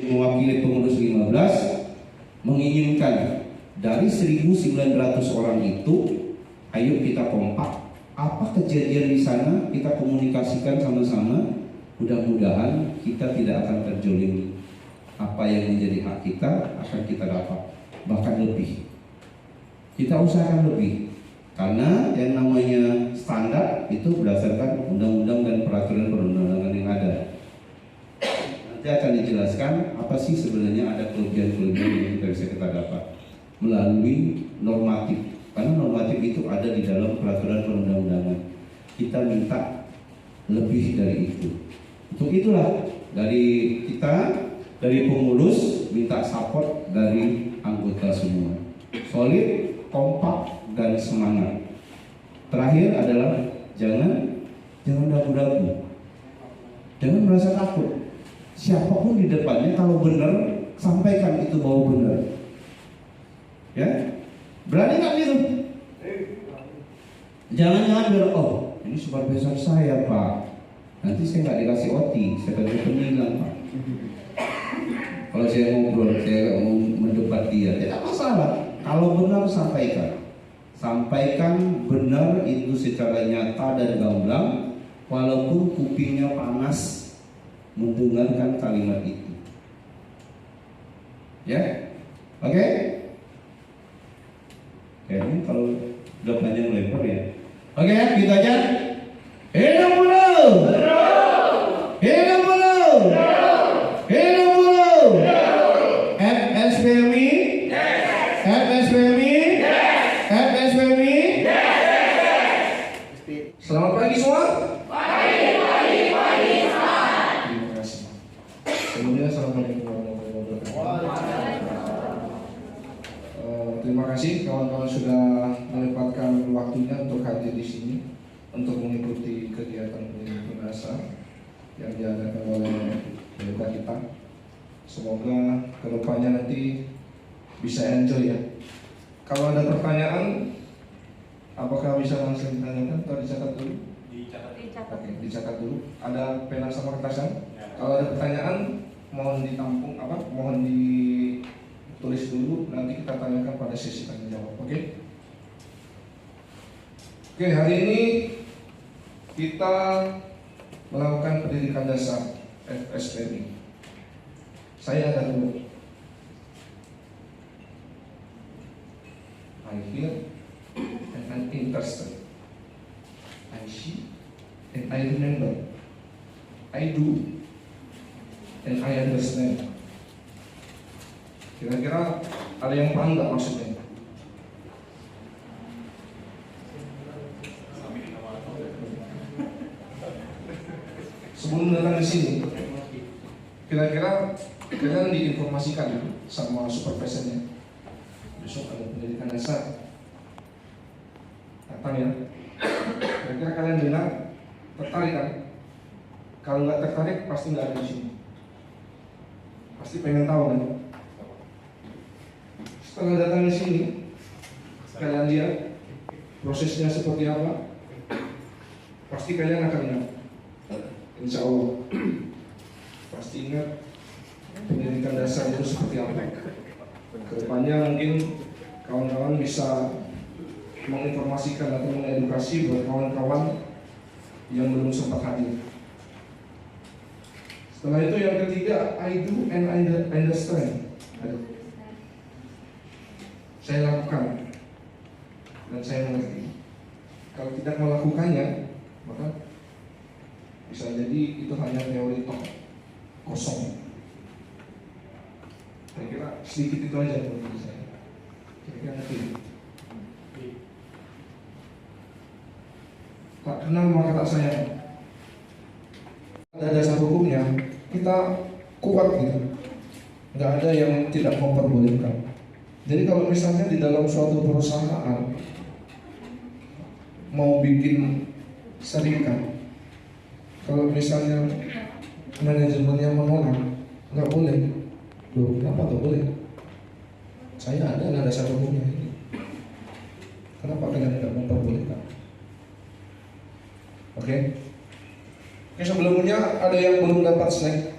Mewakili pengurus 15 menginginkan dari 1.900 orang itu, ayo kita kompak. Apa kejadian di sana kita komunikasikan sama-sama. Mudah-mudahan kita tidak akan terjolimi. Apa yang menjadi hak kita akan kita dapat, bahkan lebih. Kita usahakan lebih, karena yang namanya standar itu berdasarkan undang-undang dan peraturan perundang-undangan yang ada. Nanti akan dijelaskan apa sih sebenarnya ada kelebihan-kelebihan yang kita dapat melalui normatif. Karena normatif itu ada di dalam peraturan perundang-undangan. Kita minta lebih dari itu. Untuk itulah dari kita, dari pengurus minta support dari anggota semua. Solid, kompak, dan semangat. Terakhir adalah jangan ragu-ragu. Jangan merasa takut. Siapapun di depannya kalau benar, sampaikan itu bahwa benar. Ya, berani nggak gitu? Jangan bilang, oh ini supervisor saya Pak, nanti saya nggak dikasih OT, saya kasih penilaian Pak. Kalau saya ngobrol, saya mau mendebat dia, tidak masalah. Kalau benar sampaikan benar itu secara nyata dan gamblang, walaupun kupingnya panas mendengarkan kalimat itu. Ya, oke? Kayaknya kalau udah panjang lebar ya. Oke, gitu aja. Hidup Bulu! Hidup Bulu! Hidup Bulu! FSPMI? FSPMI? FSPMI? Selamat pagi semua. Assalamualaikum warahmatullahi wabarakatuh. Terima kasih kawan-kawan sudah menyempatkan waktunya untuk hadir di sini untuk mengikuti kegiatan penjelasan yang diadakan oleh pendeta kita. Semoga kedepannya nanti bisa enjoy ya. Kalau ada pertanyaan, apakah bisa langsung ditanyakan atau dicatat dulu? Oke, dicatat dulu. Ada pena sama kertasan? Kalau ada pertanyaan, mohon ditampung mohon ditulis dulu, nanti kita tanyakan pada sesi tanya jawab. Oke, hari ini kita melakukan pendidikan dasar FSPMI. Saya ada dulu. I hear and I'm interested. I see and I remember. I do and I understand. Kira-kira ada yang paham nggak maksudnya? Sebelum datang di sini, kira-kira kalian diinformasikan sama supervisornya. Besok ada pendidikan dasar, datang ya. Kira-kira kalian dengar, tertarik kan? Kalau nggak tertarik, pasti nggak ada di sini. Pasti pengen tahu kan? Setelah datang di sini, kalian lihat prosesnya seperti apa. Pasti kalian akan ingat. Insya Allah. Pasti ingat pendidikan dasar itu seperti apa. Kedepannya mungkin kawan-kawan bisa menginformasikan atau mengedukasi buat kawan-kawan yang belum sempat hadir. Setelah itu yang ketiga, I do and I understand. Saya lakukan dan saya mengerti. Kalau tidak melakukannya, maka bisa jadi itu hanya teori kosong. Saya kira sedikit itu aja menurut saya. Kira-kira ngerti. Tak kenal maka tak sayang. Ada dasar hukumnya, kita kuat gitu. Nggak ada yang tidak memperbolehkan. Jadi kalau misalnya di dalam suatu perusahaan mau bikin serikat, kalau misalnya manajemennya menolak, nggak boleh. Loh, kenapa nggak boleh? Saya ada dasar hukumnya ini. Kenapa kalian tidak memperbolehkan? Oke. Oke, sebelumnya ada yang belum dapat snack.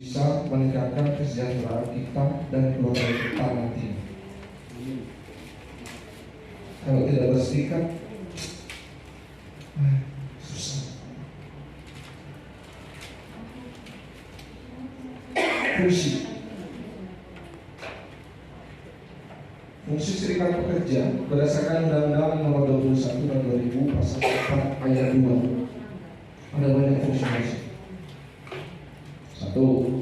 Bisa meningkatkan kesejahteraan kita dan keluarga kita nanti. Kalau tidak berserikat, susah. Fungsi serikat pekerja berdasarkan Undang-Undang Nomor 21 Tahun 2000 Pasal 4 Ayat 2. Ada banyak fungsi. Satu,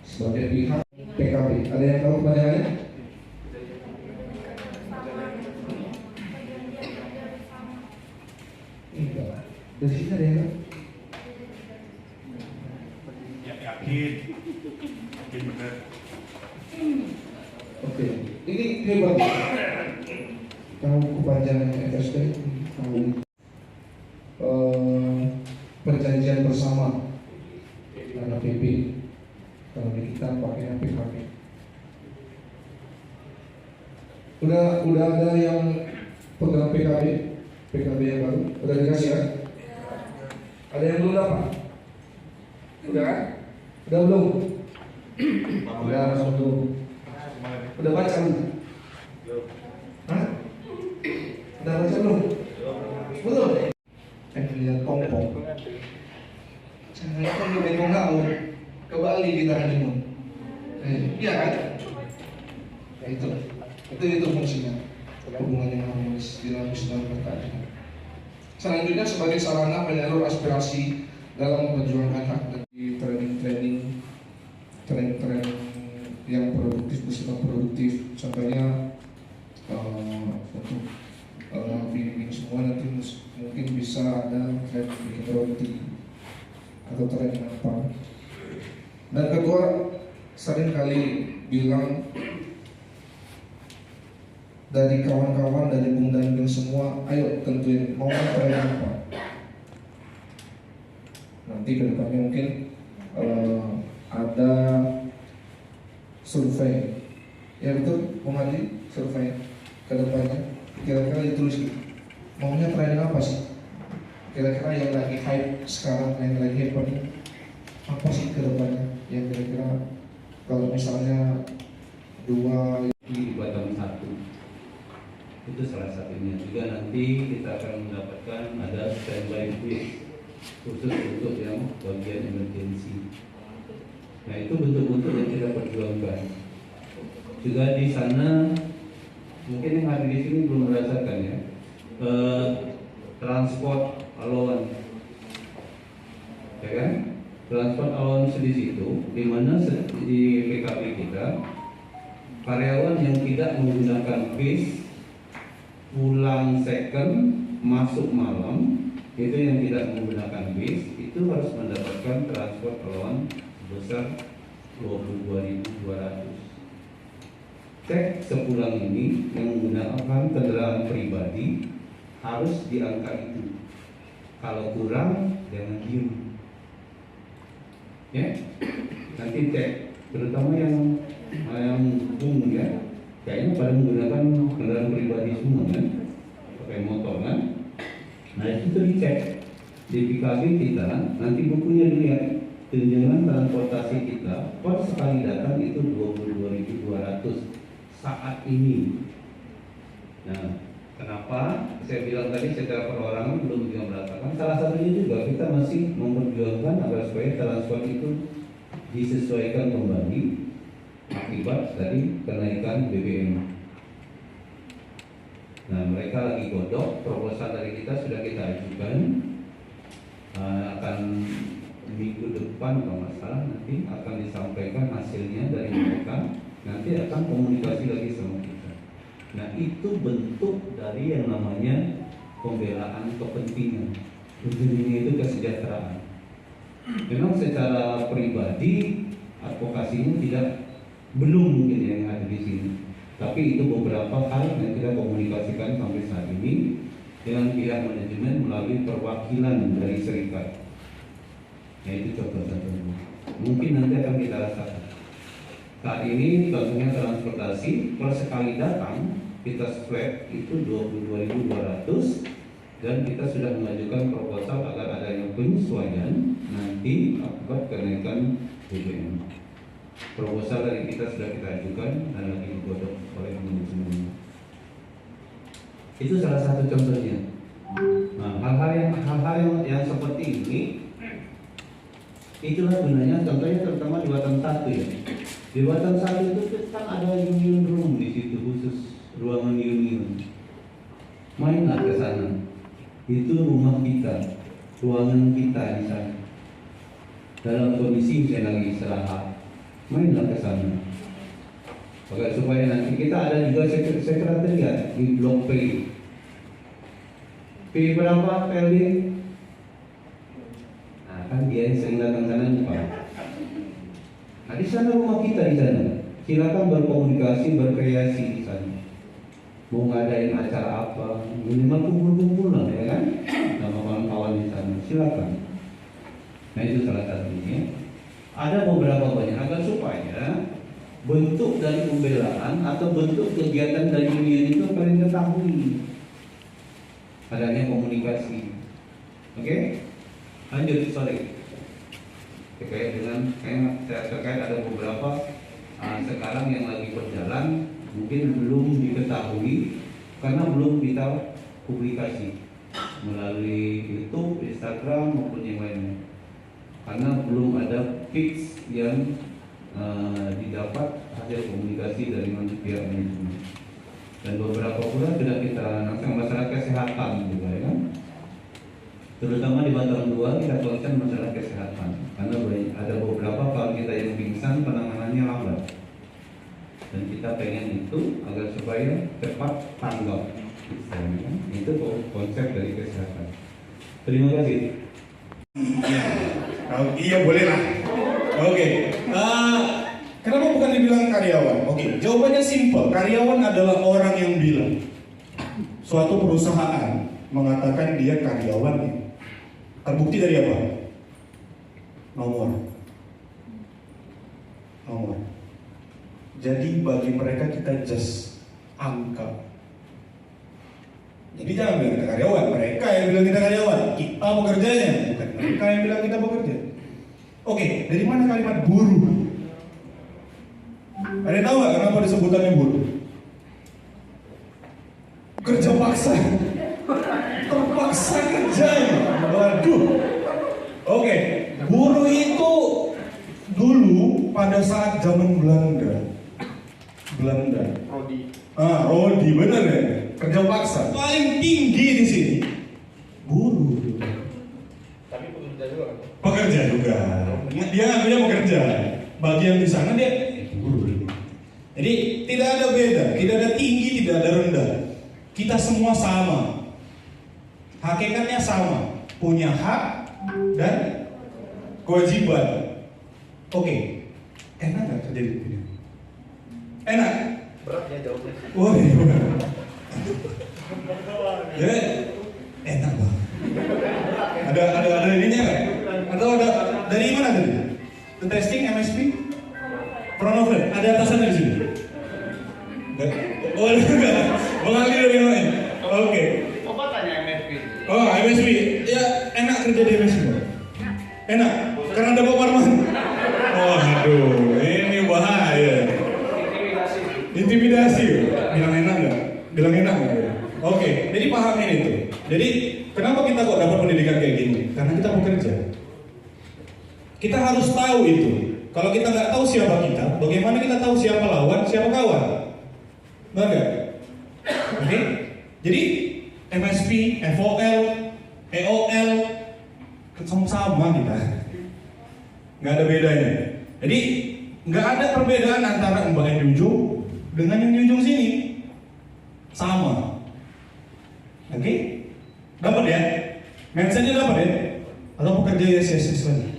sebagai pihak PKB. Ada yang tahu kepanjangannya? Enggak. Dari sini ada yang tahu? Yakin benar. Oke, ini hebat. Tahu kepanjangannya FSD? Tahu perjanjian bersama karena PP. Kalau di kita pakainya PKB. Udah ada yang pegang PKB yang baru. Udah dikasih ya? Ada yang belum dapat? Udah kan? Udah belum? Udah belum. Udah baca belum? Hah? Udah baca belum? Belum. Lihat pom-pom. Jangan kan lu bengong ngau. Ke Bali kita honeymoon. Iya kan? Ya itu fungsinya. Hubungan yang harmonis, dinamis dan berkeadilan. Selanjutnya sebagai sarana penyalur aspirasi dalam memperjuangkan hak dan training yang produktif bersifat produktif. Contohnya untuk bimbing semua nanti mungkin bisa ada tren bikin roti atau tren apa. Dan kedua, sering kali bilang dari kawan-kawan, dari Bung dan Bung semua, ayo tentuin mau tren apa. Nanti kedepannya mungkin ada survei, ya betul, Bung Adi, survei kedepannya. Kira-kira ditulis maunya tren apa sih? Kira-kira yang lagi hype sekarang, yang lagi happening apa sih kedepannya? Yang kira-kira kalau misalnya dua di Batam 1 itu salah satunya. Juga nanti kita akan mendapatkan ada standby base khusus untuk yang bagian emergency. Nah itu bentuk-bentuk yang kita perjuangkan. Juga di sana mungkin yang ada di sini belum merasakan ya, transport allowance, ya kan? Transport allowance di situ, di mana di PKB kita karyawan yang tidak menggunakan bis pulang second masuk malam itu yang tidak menggunakan bis itu harus mendapatkan transport allowance sebesar 22.200. Cek sepulang ini yang menggunakan kendaraan pribadi harus di angka itu. Kalau kurang jangan diem. Ya, nanti cek terutama yang Bung ya, kayaknya pada menggunakan kendaraan pribadi semua kan, pakai motor kan. Nah itu dicek di PKB kita, nanti bukunya dilihat tunjangan transportasi kita per sekali datang itu 22.200 saat ini. Nah, kenapa saya bilang tadi secara perorangan belum bisa merasakan? Salah satunya juga kita masih memperjuangkan agar supaya transport itu disesuaikan kembali akibat dari kenaikan BBM. Nah, mereka lagi godok, proposal dari kita sudah kita ajukan, akan minggu depan kalau nggak salah nanti akan disampaikan hasilnya dari mereka. Nanti akan komunikasi lagi sama kita. Nah, itu bentuk dari yang namanya pembelaan kepentingan. Ujungnya itu kesejahteraan. Memang secara pribadi advokasinya belum mungkin yang ada di sini. Tapi itu beberapa hal yang kita komunikasikan sampai saat ini dengan pihak manajemen melalui perwakilan dari serikat. Nah, itu contoh satunya. Mungkin nanti akan kita rasakan. Saat ini contohnya transportasi, kalau sekali datang kita swab itu 22.200 dan kita sudah mengajukan proposal agar adanya penyesuaian nanti akibat kenaikan BBM. Proposal dari kita sudah kita ajukan dan lagi digodok oleh manajemen. Itu salah satu contohnya. Nah, hal-hal yang seperti ini, itulah gunanya. Contohnya terutama di Batam 1 ya. Di Batam 1 itu kan ada union room di situ, khusus ruangan union. Mainlah ke sana. Itu rumah kita, ruangan kita di sana. Dalam kondisi misalnya lagi istirahat, mainlah ke sana. Agar supaya nanti kita ada juga sekretariat di blok P. P berapa PLD? Nah, kan dia yang sering datang sana lupa. Nah, di sana rumah kita di sana. Silakan berkomunikasi, berkreasi di sana. Mau ngadain acara apa, minimal kumpul-kumpul lah ya kan, sama kawan-kawan di sana. Silakan. Nah, itu salah satunya. Ada beberapa banyak agar supaya bentuk dari pembelaan atau bentuk kegiatan dari union itu kalian ketahui. Adanya komunikasi. Oke? Lanjut, sorry. Terkait dengan terkait ada beberapa sekarang yang lagi berjalan mungkin belum diketahui karena belum kita publikasi melalui YouTube, Instagram maupun yang lainnya. Karena belum ada fix yang didapat hasil komunikasi dari pihak manajemen. Dan beberapa pula sudah kita langsung masalah kesehatan juga ya kan. Terutama di Batam 2 kita concern masalah kesehatan karena ada beberapa kawan kita yang pingsan penanganannya lambat. Dan kita pengen itu agar supaya cepat tanggap. Itu konsep dari kesehatan. Terima kasih. Iya boleh lah. Oke. Kenapa bukan dibilang karyawan? Oke, jawabannya simpel. Karyawan adalah orang yang bilang suatu perusahaan mengatakan dia karyawannya. Terbukti dari apa? Nomor. Jadi bagi mereka kita just angka. Jadi jangan bilang kita karyawan, mereka yang bilang kita karyawan, kita pekerjanya, bukan mereka yang bilang kita bekerja. Oke, dari mana kalimat buruh? Ada yang tahu nggak kenapa disebutannya buruh? Kerja paksa, terpaksa kerjanya. Waduh. Oke, buruh itu dulu pada saat zaman Belanda. Rodi bener ya. Kerja paksa paling tinggi di sini buruh. Tapi pekerja juga. Pekerja juga. Dia ngakunya pekerja. Bagi yang di sana dia buruh. Jadi tidak ada beda, tidak ada tinggi, tidak ada rendah. Kita semua sama. Hakikatnya sama, punya hak dan kewajiban. Oke, enak nggak kerja di sini? Enak. Beratnya jawabnya. Wah, iya. Ya, enak banget. Ada ininya nggak? Atau ada dari mana tadi? The testing MSP? Pronovel. Ada atasannya di sini? Oh, enggak. Mengalir dari yang lain. Oke. Apa tanya MSP? Oh, MSP. Ya, enak kerja di MSP. Enak. Karena ada Pak Parman. Oh, aduh, ini bahaya. Intimidasi. Bilang enak nggak? Bilang enak nggak? Oke, jadi pahamin itu. Jadi kenapa kita kok dapat pendidikan kayak gini? Karena kita bekerja. Kita harus tahu itu. Kalau kita nggak tahu siapa kita, bagaimana kita tahu siapa lawan, siapa kawan? Benar nggak? Oke. Jadi MSP, FOL, EOL, sama kita. Nggak ada bedanya. Jadi nggak ada perbedaan antara Mbak yang di ujung dengan yang di ujung sini. sama. Oke? Dapat ya? Mindsetnya dapat ya? Atau pekerja yes lagi?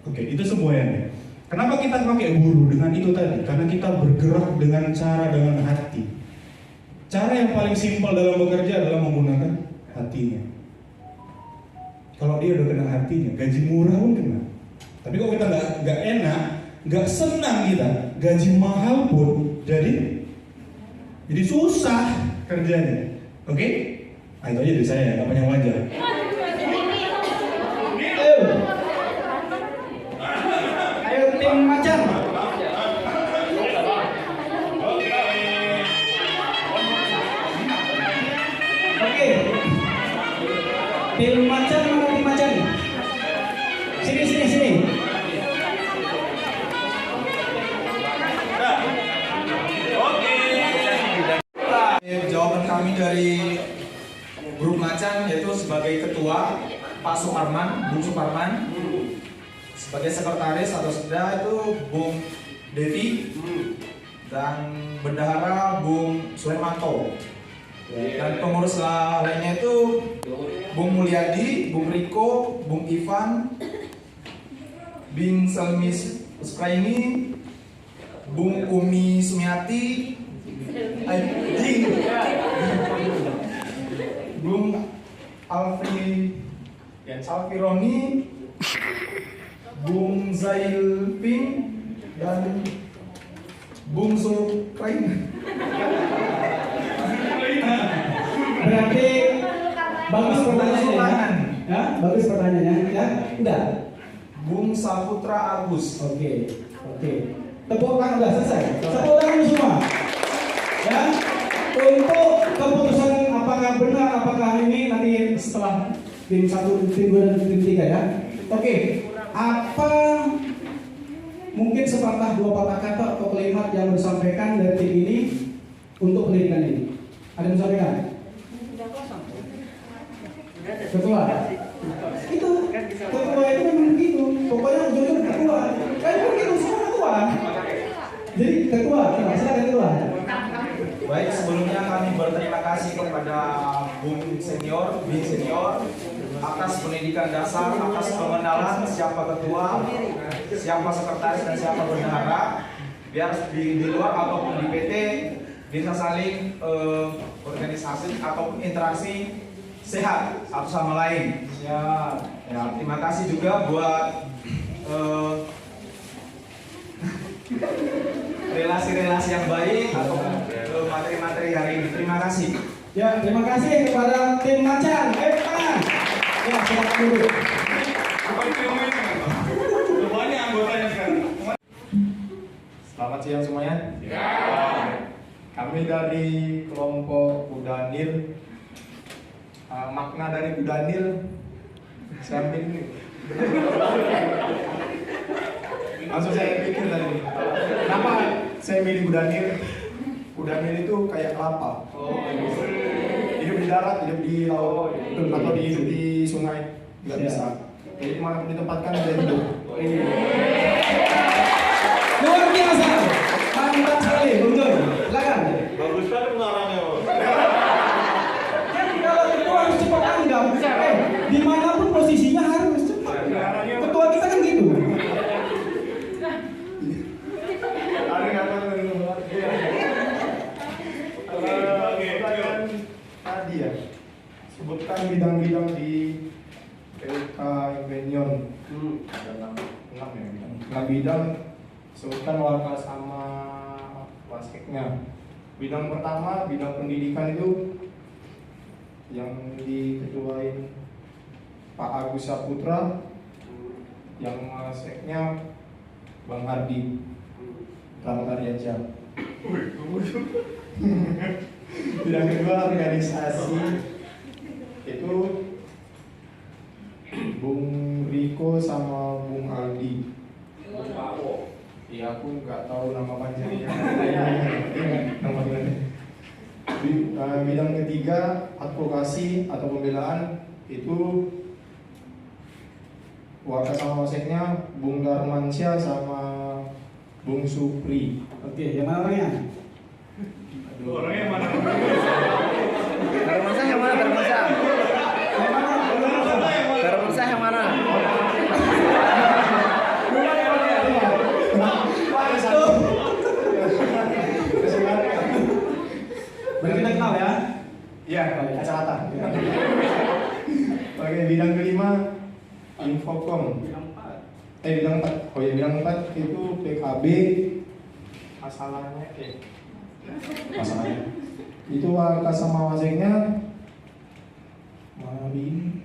Oke, itu semuanya. Kenapa kita pakai buruh dengan itu tadi? Karena kita bergerak dengan hati. Cara yang paling simpel dalam bekerja adalah menggunakan hatinya. Kalau dia udah kena hatinya, gaji murah pun kena. Tapi kalau kita nggak enak, nggak senang kita, gaji mahal pun jadi susah kerjanya. Oke? Nah, itu aja dari saya, nggak banyak wajah. Ayo tim Macan. Oke. Tim Macan mana tim Macan? Sini. Jawaban kami dari grup Macan yaitu sebagai ketua Pak Suparman, Bung Suparman, sebagai sekretaris atau sekda itu Bung Devi, dan bendahara Bung Sulemanto, dan pengurus lainnya itu Bung Mulyadi, Bung Riko, Bung Ivan, Bing Selmis Uspraini, Bung Umi Sumiati, Bung Alfironi, Bung Zail Ping, dan Bung Zulkain. Berarti bagus pertanyaannya. Ya, bagus pertanyaannya. Ya, udah. Bung Saputra Agus. Oke. Tepuk tangan udah selesai. Tepuk tangan semua. Ya, untuk keputusan apakah benar, apakah ini nanti setelah tim 1, tim 2, dan tim 3 ya. Oke, apa mungkin sepatah dua patah kata atau kalimat yang disampaikan dari tim ini untuk pendidikan ini? Ada yang disampaikan? Ketua. Itu ketua itu memang begitu. Pokoknya ujung-ujung ketua. Kayak begitu semua ketua. Jadi ketua, silakan ketua. Baik, sebelumnya kami berterima kasih kepada Bung Senior, Bing Senior atas pendidikan dasar, atas pengenalan siapa ketua, siapa sekretaris, dan siapa bendahara, biar di luar ataupun di PT bisa saling organisasi ataupun interaksi sehat satu sama lain. Ya, terima kasih juga buat relasi-relasi yang baik ataupun materi-materi hari ini. Terima kasih. Ya, terima kasih kepada tim Macan. Ayo tangan. Ya, silakan dulu. Banyak anggotanya sekarang. Selamat siang semuanya. Kami dari kelompok Kudanil. Makna dari Kudanil, saya ambil langsung saya pikir tadi. Kenapa saya milih Kudanil? Kudanil itu kayak kelapa. Hidup di darat, hidup di laut, atau hidup di sungai, nggak bisa. Jadi dimanapun ditempatkan bisa hidup. Luar biasa. Mantap sekali, Bung Jun. Silakan. Bagus kan pengarangnya, Bos. Kalau ketua harus cepat tanggap. Dimanapun posisinya harus cepat. Ketua kita kan gitu. Tadi ya, sebutkan bidang-bidang di PLK Invenion. Ada 6 ya, 6 bidang. Sebutkan warga sama waseknya. Bidang pertama, bidang pendidikan itu yang diketuain Pak Agus Saputra, yang waseknya Bang Hardi Ramtariaja. Bidang kedua organisasi itu Bung Riko sama Bung Aldi. Iya, aku nggak tahu nama panjangnya. Nama bidang ketiga advokasi atau pembelaan itu wakil sama waseknya Bung Darmansyah sama Bung Supri. Oke, yang mana orangnya? Orangnya mana? Garuman saya yang mana? Garuman saya yang mana? Berarti kita kenal ya? Iya, kacamata. Oke, bidang kelima Infocom. Bidang 4. Oh ya, bidang 4 itu PKB. Masalahnya itu angka sama waseknya Marin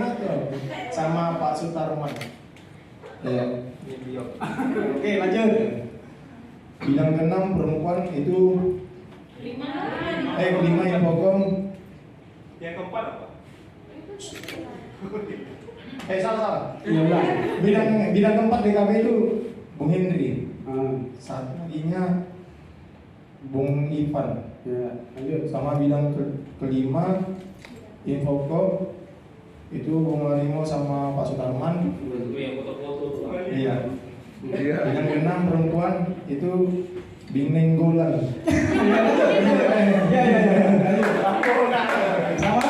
aja sama Pak Sutarman. Ya, Oke, lanjut. bidang ke-6 perempuan itu kelima Infocom. Yang keempat apa? Salah. Iya, ulang. Bidang keempat DKB itu Bung Henry. Ah, Satu laginya Bung Ivan. ya, lanjut. Sama bidang kelima Infocom itu Bung Marimo sama Pak Sutarman. Iya. Bidang ke-6 perempuan itu Bing Nenggolan. Ya. Sama?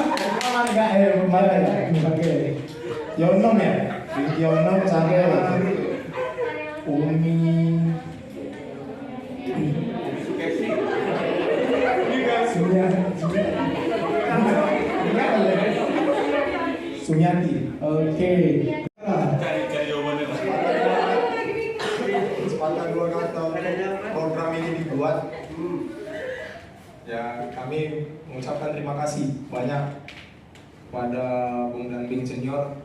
Mana ya? Oke. Yonom ya? Yonom sama Umi Sunyati. Oke. Cari jawabannya lah. Sepatah dua kata program ini dibuat. Ya, kami mengucapkan terima kasih banyak pada Bung dan Bing Senior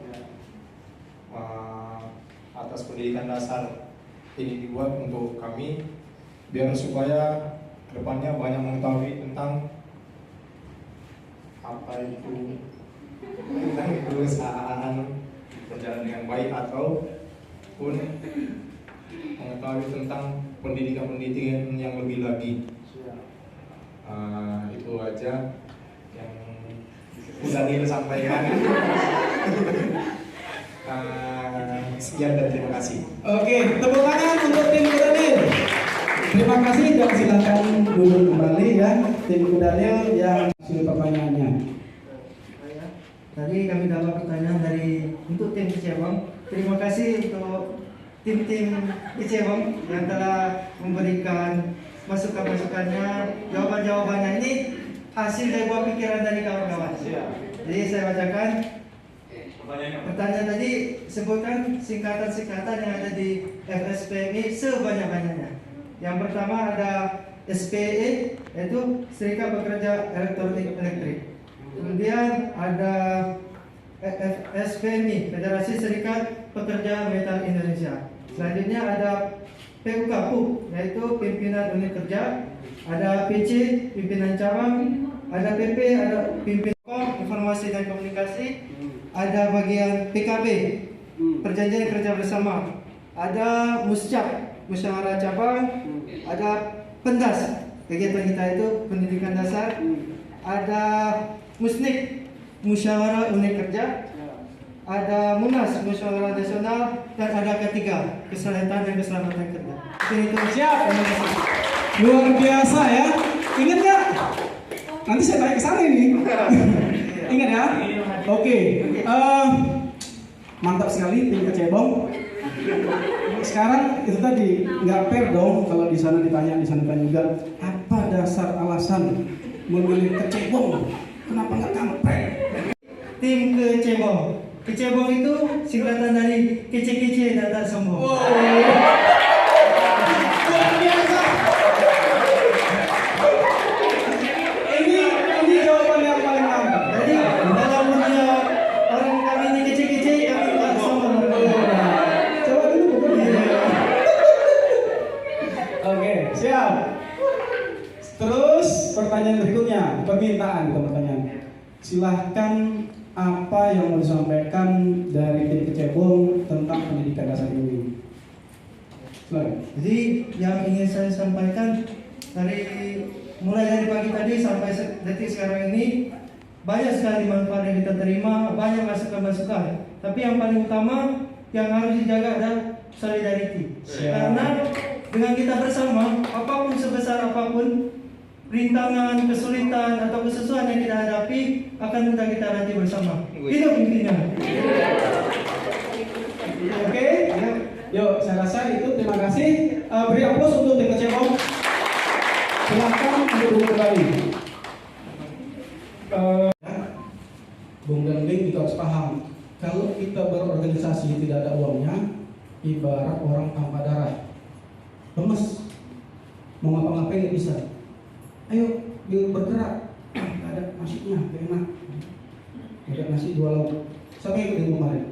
atas pendidikan dasar ini dibuat untuk kami biar supaya kedepannya banyak mengetahui tentang apa itu tentang perusahaan berjalan dengan baik ataupun mengetahui tentang pendidikan yang lebih lagi. Itu aja yang bisa Daniel sampaikan. Sekian dan terima kasih. Oke, tepuk tangan untuk tim Kudanil. Terima kasih dan silakan duduk kembali ya tim Kudanil yang hasil pertanyaannya. Tadi kami dapat pertanyaan untuk tim Kecebong. Terima kasih untuk tim-tim Kecebong yang telah memberikan masukan-masukannya, jawaban-jawabannya ini hasil dari buah pikiran dari kawan-kawan. Jadi saya bacakan pertanyaan tadi, sebutkan singkatan-singkatan yang ada di FSPMI sebanyak-banyaknya. Yang pertama ada SPE, yaitu Serikat Pekerja Elektronik Elektrik. Kemudian ada FSPMI, Federasi Serikat Pekerja Metal Indonesia. Selanjutnya ada PUKPU, yaitu Pimpinan Unit Kerja. Ada PC, Pimpinan Cabang. Ada PP, ada Pimpinan Informasi dan Komunikasi. Ada bagian PKB, Perjanjian Kerja Bersama. Ada Muscap, Musyawarah Cabang. Ada Pendas, kegiatan kita itu pendidikan dasar. Ada Musnik, Musyawarah Unit Kerja. Ada Munas, Musyawarah Nasional. Dan ada ketiga, Kesehatan dan Keselamatan Kerja. Itu Siap. Luar biasa ya. Ingat nggak? Nanti saya tanya ke sana ini. Ingat ya? Oke. Mantap sekali tim Kecebong. Sekarang itu tadi nggak fair dong kalau di sana ditanya juga apa dasar alasan memilih Kecebong? Kenapa nggak kampret? tim Kecebong. Kecebong itu singkatan dari kece-kece dan tak sombong. Luar biasa. Ini jawaban yang paling mantap. Jadi dalam dunia orang kami ini kece-kece, kami tak sombong. Coba dulu. Oke, siap. Terus pertanyaan berikutnya, permintaan pertanyaan. Silahkan apa yang mau disampaikan dari tim Kecebong tentang pendidikan dasar ini? Silakan. Jadi yang ingin saya sampaikan mulai dari pagi tadi sampai detik sekarang ini banyak sekali manfaat yang kita terima, banyak masukan-masukan. Tapi yang paling utama yang harus dijaga adalah solidarity. Karena dengan kita bersama, apapun sebesar apapun rintangan, kesulitan atau kesusahan yang kita hadapi akan kita hadapi bersama. Hidup pimpinan. Oke, ya. Yuk, saya rasa itu. Terima kasih. Beri aplaus untuk tim Cebong. Silakan duduk kembali. Bung dan Bing kita harus paham, kalau kita berorganisasi tidak ada uangnya, ibarat orang tanpa darah, lemes, mau ngapa-ngapain nggak bisa. Ayo, yuk bergerak. Nggak ada nasinya, nggak enak. Nggak ada nasi 2 lauk. Siapa yang ikut kemarin?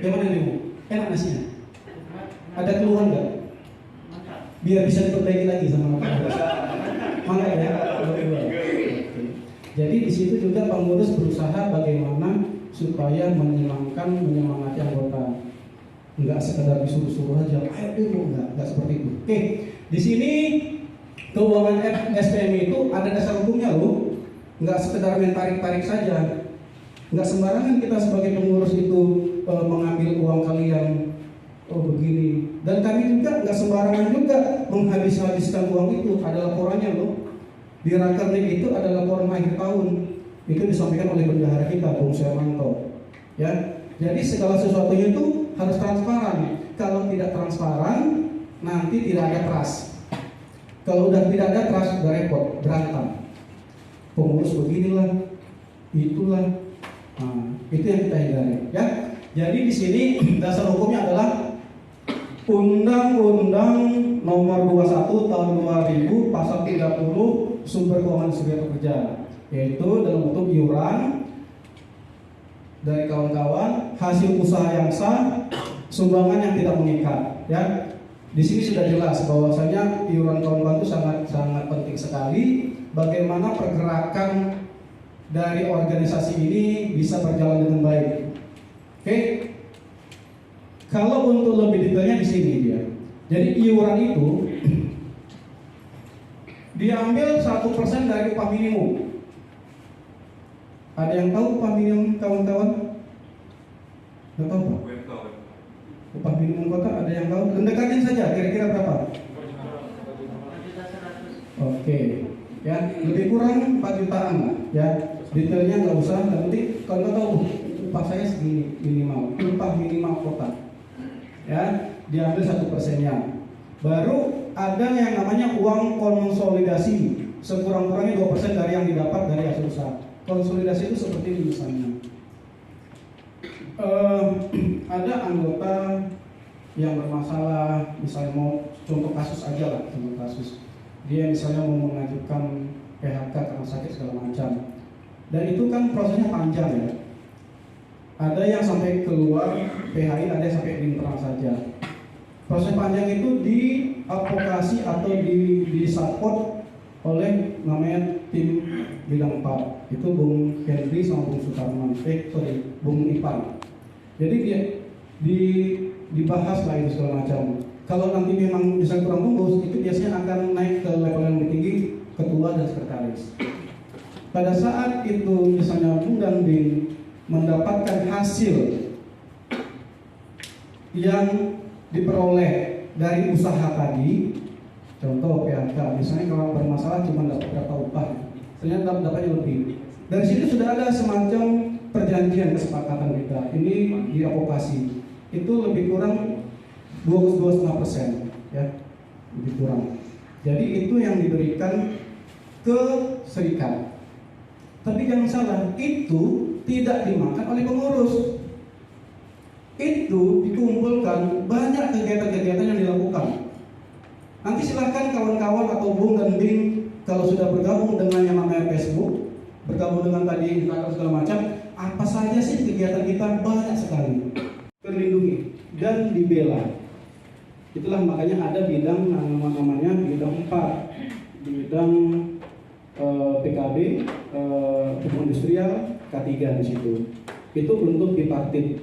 Yang mana demo? Enak nasinya? Ada keluhan nggak? Biar bisa diperbaiki lagi sama Mangga ya. Jadi di situ juga pengurus berusaha bagaimana supaya menyemangati anggota. Enggak sekedar disuruh-suruh aja, ayo demo, enggak seperti itu. Oke, di sini keuangan SPMI itu ada dasar hukumnya loh. Enggak sekedar main tarik-tarik saja. Enggak sembarangan kita sebagai pengurus itu mengambil uang kalian begini. Dan kami juga enggak sembarangan juga menghabiskan uang itu. Ada laporannya loh. Di Rakernik itu ada laporan akhir tahun. Itu disampaikan oleh bendahara kita, Bung Sermanto. Ya, jadi segala sesuatunya itu harus transparan. Kalau tidak transparan, nanti tidak ada trust. Kalau udah tidak ada trust, udah repot, berantem. Pengurus beginilah, itulah. Nah, itu yang kita hindari. Ya, jadi di sini dasar hukumnya adalah Undang-Undang Nomor 21 Tahun 2000 Pasal 30 Sumber Keuangan Serikat Pekerja, yaitu dalam bentuk iuran dari kawan-kawan, hasil usaha yang sah, sumbangan yang tidak mengikat. Ya, di sini sudah jelas bahwasanya iuran kawan-kawan itu sangat penting sekali. Bagaimana pergerakan dari organisasi ini bisa berjalan dengan baik. Oke, kalau untuk lebih detailnya di sini dia. Jadi iuran itu diambil 1% dari upah minimum. Ada yang tahu upah minimum kawan-kawan? Nggak tahu Pak? Upah minimum kota ada yang tahu? Mendekatin saja, kira-kira berapa? Oke, ya lebih kurang 4 jutaan lah. Ya, detailnya nggak usah. Nanti kalau tahu upah saya segini minimal, upah minimal kota. Ya, diambil 1%-nya. Baru ada yang namanya uang konsolidasi, sekurang-kurangnya 2% dari yang didapat dari hasil usaha. Konsolidasi itu seperti ini misalnya. Ada anggota yang bermasalah, misalnya mau contoh kasus aja lah, contoh kasus. Dia misalnya mau mengajukan PHK karena sakit segala macam. Dan itu kan prosesnya panjang ya. Ada yang sampai keluar PHI, ada yang sampai di internal saja. Proses panjang itu diadvokasi atau di support oleh namanya tim bidang 4. Itu Bung Henry sama Bung Sutarman, Bung Ipan. Jadi dia dibahas lah itu segala macam. Kalau nanti memang bisa kurang tembus, itu biasanya akan naik ke level yang lebih tinggi, ketua dan sekretaris. Pada saat itu misalnya Bung dan Bing mendapatkan hasil yang diperoleh dari usaha tadi, contoh PHK, misalnya kalau bermasalah cuma dapat berapa upah, ternyata dapatnya lebih. Dari situ sudah ada semacam perjanjian kesepakatan kita. Ini diadvokasi. Itu lebih kurang 2,5%, ya, lebih kurang. Jadi itu yang diberikan ke serikat. Tapi jangan salah, itu tidak dimakan oleh pengurus. Itu dikumpulkan banyak kegiatan-kegiatan yang dilakukan. Nanti silahkan kawan-kawan atau Bung dan Bing kalau sudah bergabung dengan yang namanya Facebook, bergabung dengan tadi indikator segala macam, apa saja sih kegiatan kita, banyak sekali. Terlindungi dan dibela. Itulah makanya ada bidang namanya bidang 4, bidang PKB, hubungan industrial, K3 di situ. Itu untuk bipartit.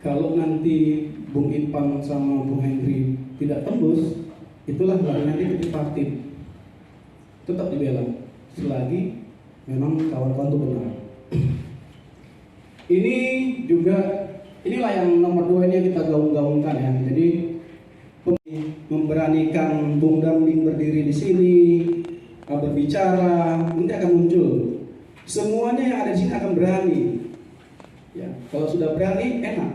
Kalau nanti Bung Ipan sama Bung Henry tidak tembus, itulah baru nanti ke bipartit. Tetap dibela selagi memang kawan-kawan itu benar. Ini juga inilah yang nomor 2 ini yang kita gaung-gaungkan ya. Jadi memberanikan Bung Damling berdiri di sini, berbicara, nanti akan muncul. Semuanya yang ada di sini akan berani. Ya, kalau sudah berani enak.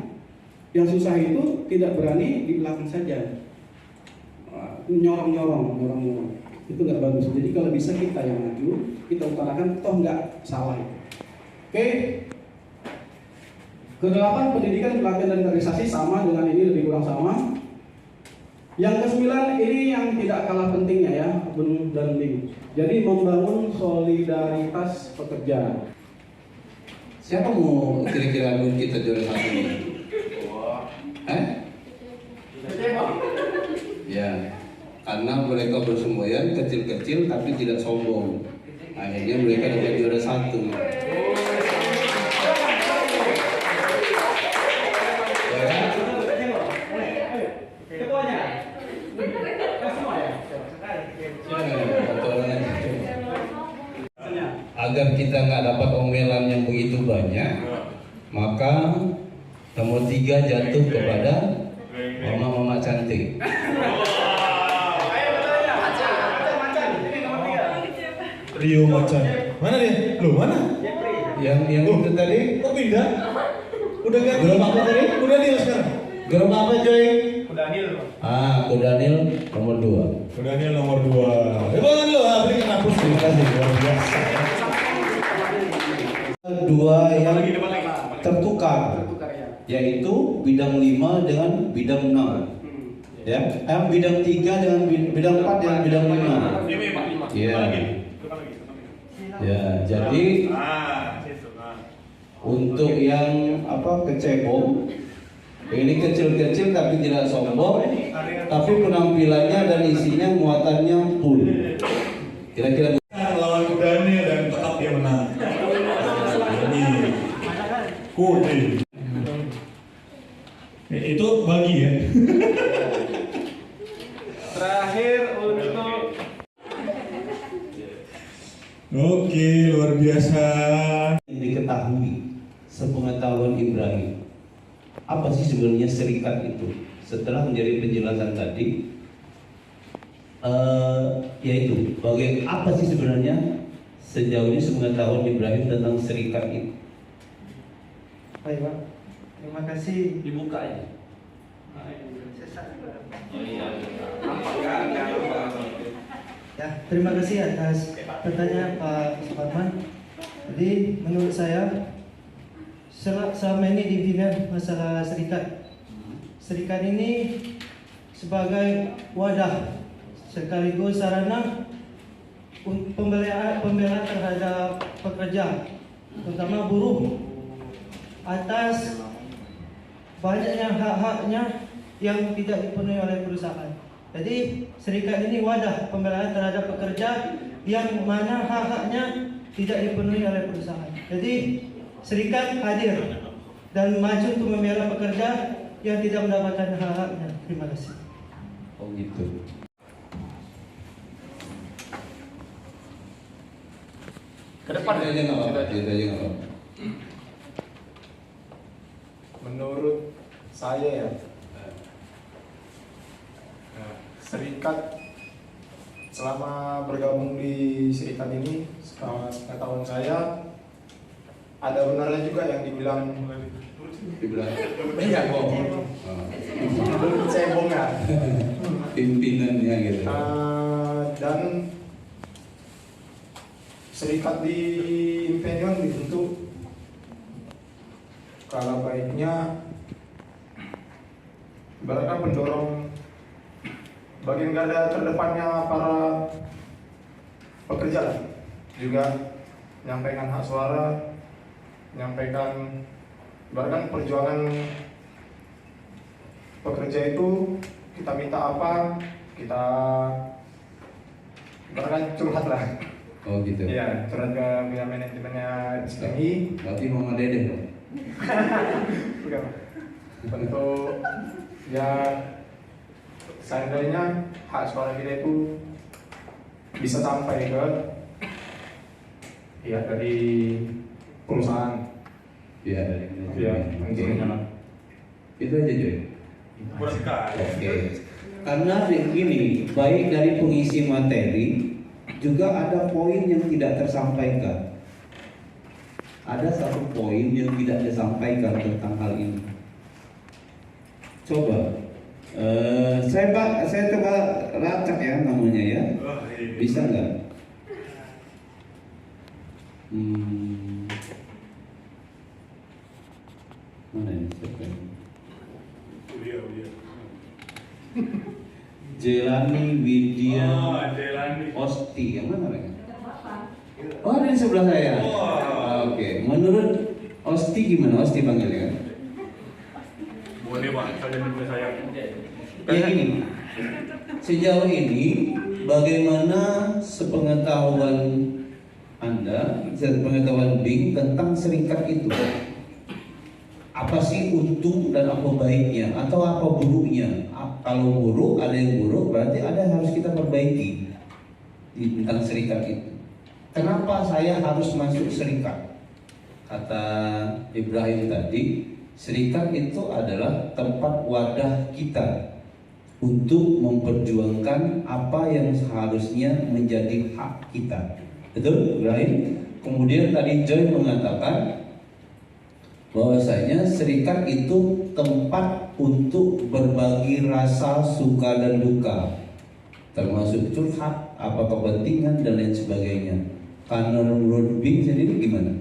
Yang susah itu tidak berani di belakang saja. Nyorong-nyorong. Itu nggak bagus. Jadi kalau bisa kita yang maju, kita utarakan, toh nggak salah. Oke. Kedelapan, pendidikan, pelatihan dan kaderisasi sama dengan ini, lebih kurang sama. Yang ke-9 ini yang tidak kalah pentingnya ya, Bung Damling. Jadi membangun solidaritas pekerja. Siapa mau kira-kira kita juara 1 ini? Ya, karena mereka bersemboyan kecil-kecil tapi tidak sombong. Akhirnya mereka dapat juara 1. Agar kita nggak dapat omelan yang begitu banyak, maka nomor 3 jatuh kepada mama-mama cantik. Rio Macan. Mana dia? Loh, mana? Yang itu tadi. Kok pindah? Udah ganti. Grup apa tadi? Udah dia sekarang. Grup apa coy? Kudanil. Kudanil nomor 2. Kudanil nomor 2. Bang lo, berikan hapus. Terima kasih, luar biasa. 2 yang tertukar, yaitu bidang 5 dengan bidang 6. Ya, bidang 3 dengan bidang 4 dengan bidang 5. Ya. Ya, jadi untuk yang kecebong, ini kecil-kecil tapi tidak sombong, tapi penampilannya dan isinya muatannya full. Kira-kira lawan Kudanil dan tetap dia menang. Kode. Itu bagi ya. Terakhir untuk Oke, luar biasa. Diketahui sepengetahuan Ibrahim, apa sih sebenarnya serikat itu? Setelah menjadi penjelasan tadi, yaitu apa sih sebenarnya sejauh ini sepengetahuan Ibrahim tentang serikat itu? Baik Pak, terima kasih. dibuka ya. Ya, terima kasih atas pertanyaan Pak Suparman. Jadi menurut saya selama ini dibina masalah serikat. Serikat ini sebagai wadah sekaligus sarana pembelaan terhadap pekerja, terutama buruh, atas banyaknya hak-haknya yang tidak dipenuhi oleh perusahaan. Jadi serikat ini wadah pembelaan terhadap pekerja yang mana hak-haknya tidak dipenuhi oleh perusahaan. Jadi serikat hadir dan maju untuk membela pekerja yang tidak mendapatkan hak-haknya. Terima kasih. Oh gitu. Ke depan aja nggak apa-apa. Menurut saya ya, serikat selama bergabung di serikat ini, sepengetahuan saya ada benarnya juga yang dibilang Iya kok. cebong ya. Pimpinannya gitu. Dan serikat di Impenion dibentuk kalau baiknya ibaratnya pendorong bagian garda terdepannya para pekerja, juga menyampaikan hak suara, menyampaikan ibaratkan perjuangan pekerja itu, kita minta apa, kita ibaratkan curhat lah. Oh gitu. Iya, curhat ke pihak manajemennya SPI. Berarti Mama Dede dong. Bukan. Untuk ya seandainya hak suara kita itu bisa sampai ke pihak dari perusahaan. Iya dari Ya, manajemennya. Itu aja Joy. Berkah. Oke. Karena begini, baik dari pengisi materi juga ada poin yang tidak tersampaikan. Ada satu poin yang tidak disampaikan tentang hal ini. Coba, saya coba lacak ya namanya ya. Bisa nggak? Mana ini? Jelani Widya Osti, yang mana mereka? Oh, ada di sebelah saya. Oke, menurut Osti gimana? Osti panggilnya? Boleh Pak, kalian juga sayang. Ya gini, sejauh ini bagaimana sepengetahuan Anda, sepengetahuan Bing tentang serikat itu? Apa sih untung dan apa baiknya atau apa buruknya? Kalau buruk, ada yang buruk, berarti ada yang harus kita perbaiki tentang serikat itu. Kenapa saya harus masuk serikat? Kata Ibrahim tadi, serikat itu adalah tempat wadah kita untuk memperjuangkan apa yang seharusnya menjadi hak kita. Betul, Ibrahim? Kemudian tadi Joy mengatakan bahwasanya serikat itu tempat untuk berbagi rasa suka dan duka, termasuk curhat, apa kepentingan dan lain sebagainya. Karena menurut Bing sendiri gimana?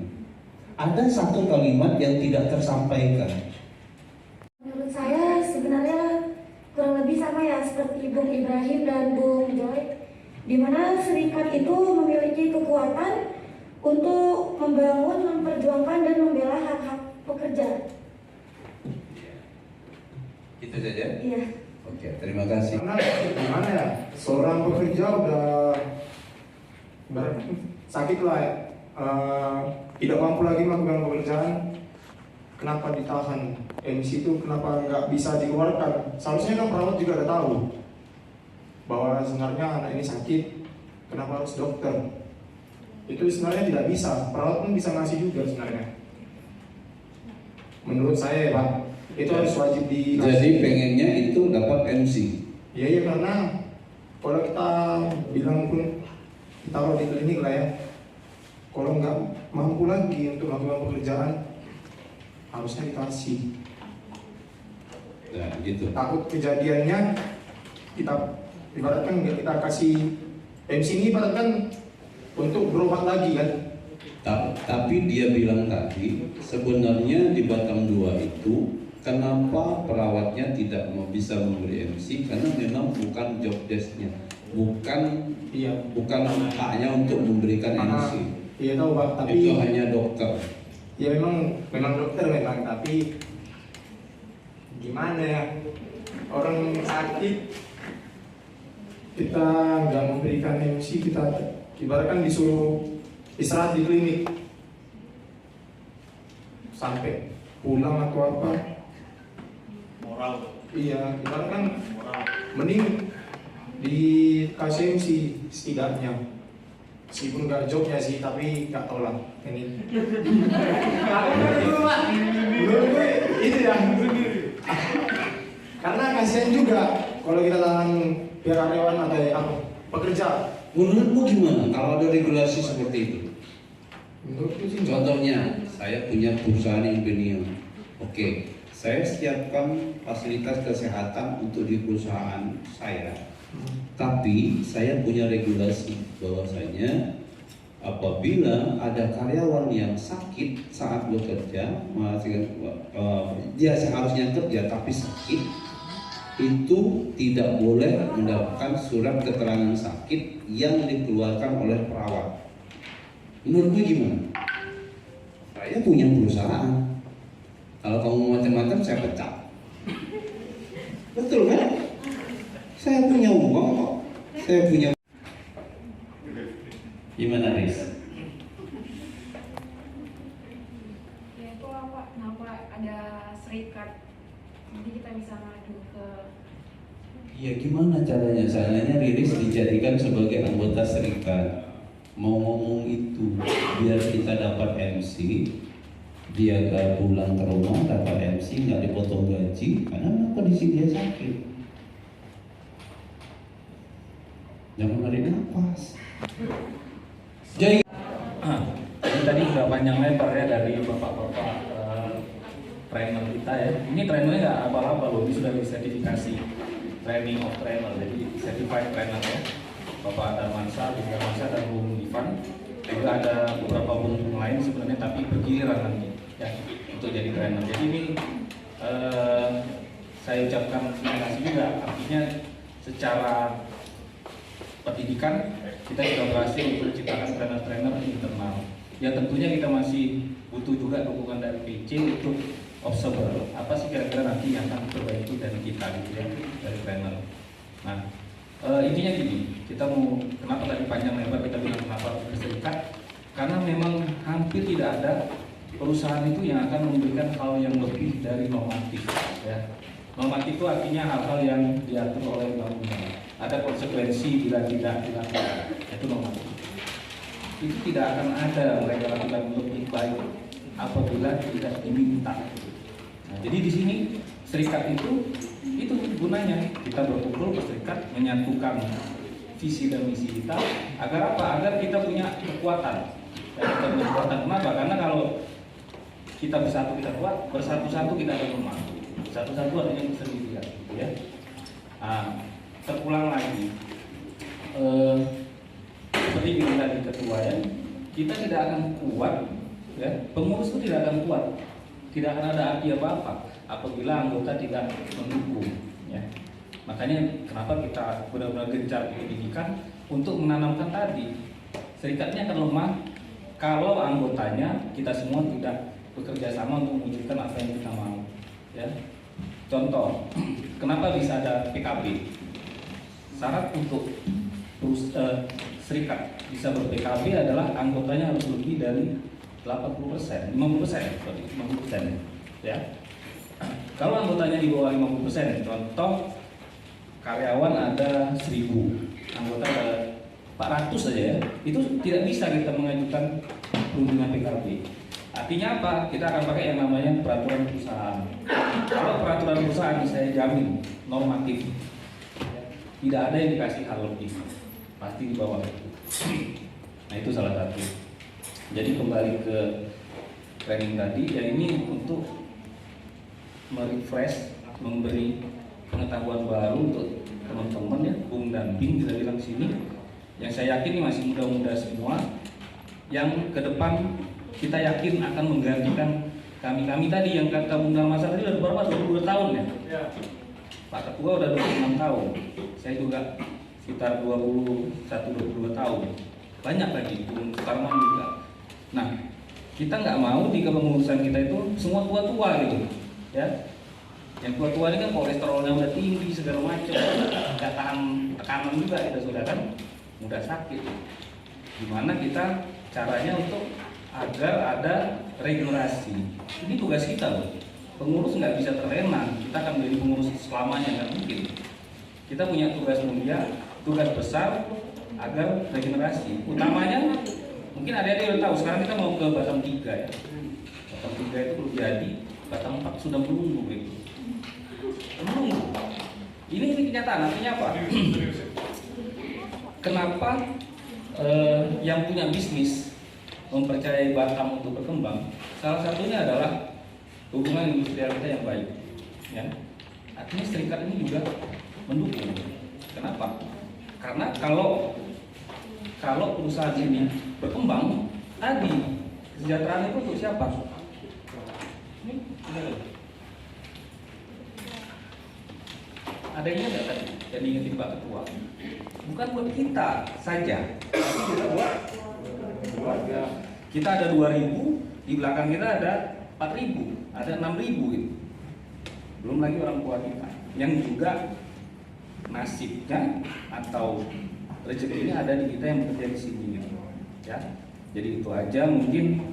Ada satu kalimat yang tidak tersampaikan. Menurut saya sebenarnya kurang lebih sama ya seperti Bung Ibrahim dan Bung Joy, di mana serikat itu memiliki kekuatan untuk membangun, memperjuangkan dan membela hak-hak pekerja. Itu saja? Iya. Oke, terima kasih. Karena gimana ya, seorang pekerja udah sakit lah ya, tidak mampu lagi melakukan pekerjaan, kenapa ditahan? MC itu kenapa nggak bisa dikeluarkan? Seharusnya kan perawat juga udah tahu bahwa sebenarnya anak ini sakit, kenapa harus dokter? Itu sebenarnya tidak bisa, perawat pun bisa ngasih juga sebenarnya. Menurut saya Pak, itu harus wajib dikasih. Jadi pengennya itu dapat MC. Iya karena kalau kita bilang pun taruh di klinik lah ya, kalau nggak mampu lagi untuk melakukan pekerjaan harusnya dikasih. Nah, gitu. Takut kejadiannya kita ibaratkan nggak kita kasih MC ini ibaratkan untuk berobat lagi kan. Tapi dia bilang tadi sebenarnya di Batam 2 itu kenapa perawatnya tidak mau bisa memberi MC karena memang bukan job desk-nya, bukan haknya untuk memberikan MC. Iya tahu Pak, tapi itu hanya dokter. Ya memang dokter memang, tapi gimana ya, orang sakit kita nggak memberikan MC, kita ibaratkan disuruh istirahat di klinik sampai pulang atau apa. Moral. Iya, ibaratkan mending dikasih MC setidaknya. Meskipun nggak jobnya sih, tapi nggak tahu lah ini. Menurut gue itu ya. Karena kasihan juga kalau kita tahan biar karyawan atau apa pekerja. Menurutmu gimana kalau ada regulasi seperti itu? Menurutku sih Contohnya, saya punya perusahaan yang premium. Oke, saya siapkan fasilitas kesehatan untuk di perusahaan saya. Tapi saya punya regulasi bahwasanya apabila ada karyawan yang sakit saat bekerja, dia seharusnya kerja tapi sakit, itu tidak boleh mendapatkan surat keterangan sakit yang dikeluarkan oleh perawat. Menurutmu gimana? Saya punya perusahaan. Kalau kamu macam-macam saya pecat. Betul kan? Saya punya uang kok. Saya punya. Gimana, Riz? Ya itu apa? Kenapa ada serikat? Jadi kita bisa ngadu ke. Ya gimana caranya? Caranya Riris dijadikan sebagai anggota serikat. Mau ngomong itu biar kita dapat MC. dia gak pulang ke rumah dapat MC nggak dipotong gaji karena kondisi dia sakit. Jangan lari nafas. Jadi ini tadi sudah panjang lebar ya dari bapak-bapak trainer kita ya. Ini trainernya nggak apa-apa loh, ini sudah disertifikasi training of trainer, jadi certified trainer ya. Bapak Darmansa, Bung Darmansa dan Bung Ivan. Juga ada beberapa bung lain sebenarnya tapi bergiliran nanti ya untuk jadi trainer. Jadi ini saya ucapkan terima kasih juga, artinya secara pendidikan kita sudah berhasil untuk menciptakan trainer-trainer internal. Ya tentunya kita masih butuh juga dukungan dari PC untuk observer apa sih kira-kira nanti yang akan diperbaiki dari kita gitu ya, dari trainer. Nah intinya gini, kita mau kenapa tadi panjang lebar kita bilang kenapa berserikat, karena memang hampir tidak ada perusahaan itu yang akan memberikan hal yang lebih dari normatif ya. Normatif itu artinya hal-hal yang diatur oleh undang-undang, ada konsekuensi bila tidak dilakukan, itu normatif. Itu tidak akan ada mereka lakukan lebih baik apabila tidak diminta. Nah, jadi di sini serikat itu gunanya kita berkumpul berserikat menyatukan visi dan misi kita agar apa? Agar kita punya kekuatan. Ya, kita punya kekuatan. Kenapa? Karena kalau kita bersatu kita kuat, bersatu-satu kita akan lemah. Satu-satu artinya bersendirian, gitu ya. Nah, terulang lagi. Seperti yang tadi ketua ya, kita tidak akan kuat, ya. Pengurus itu tidak akan kuat, tidak akan ada arti apa-apa apabila anggota tidak mendukung. Ya. Makanya kenapa kita benar-benar gencar pendidikan untuk menanamkan tadi serikatnya akan lemah kalau anggotanya kita semua tidak bekerja sama untuk mewujudkan apa yang kita mau. Ya. Contoh, kenapa bisa ada PKB? Syarat untuk serikat bisa ber-PKB adalah anggotanya harus lebih dari 80%, 50%, ya. Kalau anggotanya di bawah 50%, contoh karyawan ada 1000, anggota ada 400 saja ya, itu tidak bisa kita mengajukan perundingan PKB. Artinya apa? Kita akan pakai yang namanya peraturan perusahaan. Kalau peraturan perusahaan saya jamin normatif, tidak ada yang dikasih hal lebih, pasti di bawah itu. Nah itu salah satu. Jadi kembali ke training tadi, ya ini untuk merefresh, memberi pengetahuan baru untuk teman-teman ya, Bung dan Bing kita bilang sini. Yang saya yakin ini masih muda-muda semua, yang ke depan kita yakin akan menggantikan kami tadi yang kata Bung Darmansa tadi udah berapa? 22 tahun ya? Ya. Pak Ketua udah 26 tahun, saya juga sekitar 21-22 tahun. Banyak lagi, Bung Sukarman juga. Nah, kita nggak mau di kepengurusan kita itu semua tua-tua gitu, ya. Yang tua-tua ini kan kolesterolnya udah tinggi segala macam, nggak tahan tekanan juga kita sudah kan, mudah sakit. Gimana kita caranya untuk agar ada regenerasi? Ini tugas kita loh. Pengurus nggak bisa terlena, kita akan menjadi pengurus selamanya, nggak mungkin. Kita punya tugas mulia, tugas besar agar regenerasi. Utamanya mungkin ada yang tahu sekarang kita mau ke Batam 3 ya. Batam 3 itu belum jadi, Batam 4 sudah menunggu gitu. Menunggu. Ini kenyataan, artinya apa? Kenapa yang punya bisnis mempercayai Batam untuk berkembang? Salah satunya adalah hubungan industrial kita yang baik. Ya. Artinya serikat ini juga mendukung. Kenapa? Karena kalau perusahaan ini berkembang, tadi kesejahteraan itu untuk siapa? Ini ada yang ingat tadi yang diingetin Pak Ketua? Bukan buat kita saja, tapi kita buat keluarga. Kita ada 2000, di belakang kita ada 4000, ada 6000 gitu. Belum lagi orang tua kita yang juga nasibnya atau rezekinya ada di kita yang bekerja di sini gitu. Ya. Jadi itu aja mungkin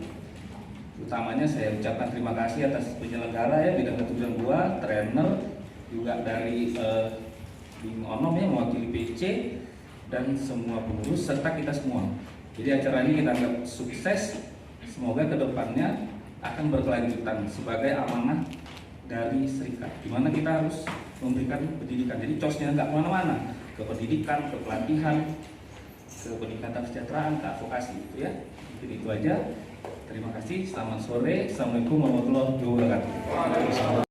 utamanya saya ucapkan terima kasih atas penyelenggara ya bidang ketujuan 2, trainer juga dari Bing Onom ya mewakili PC dan semua pengurus serta kita semua. Jadi acara ini kita anggap sukses. Semoga kedepannya akan berkelanjutan sebagai amanah dari serikat, di mana kita harus memberikan pendidikan. Jadi COS-nya nggak kemana-mana, ke pendidikan, ke pelatihan, ke peningkatan kesejahteraan, ke advokasi, gitu ya. Mungkin itu aja. Terima kasih. Selamat sore. Assalamualaikum warahmatullahi wabarakatuh.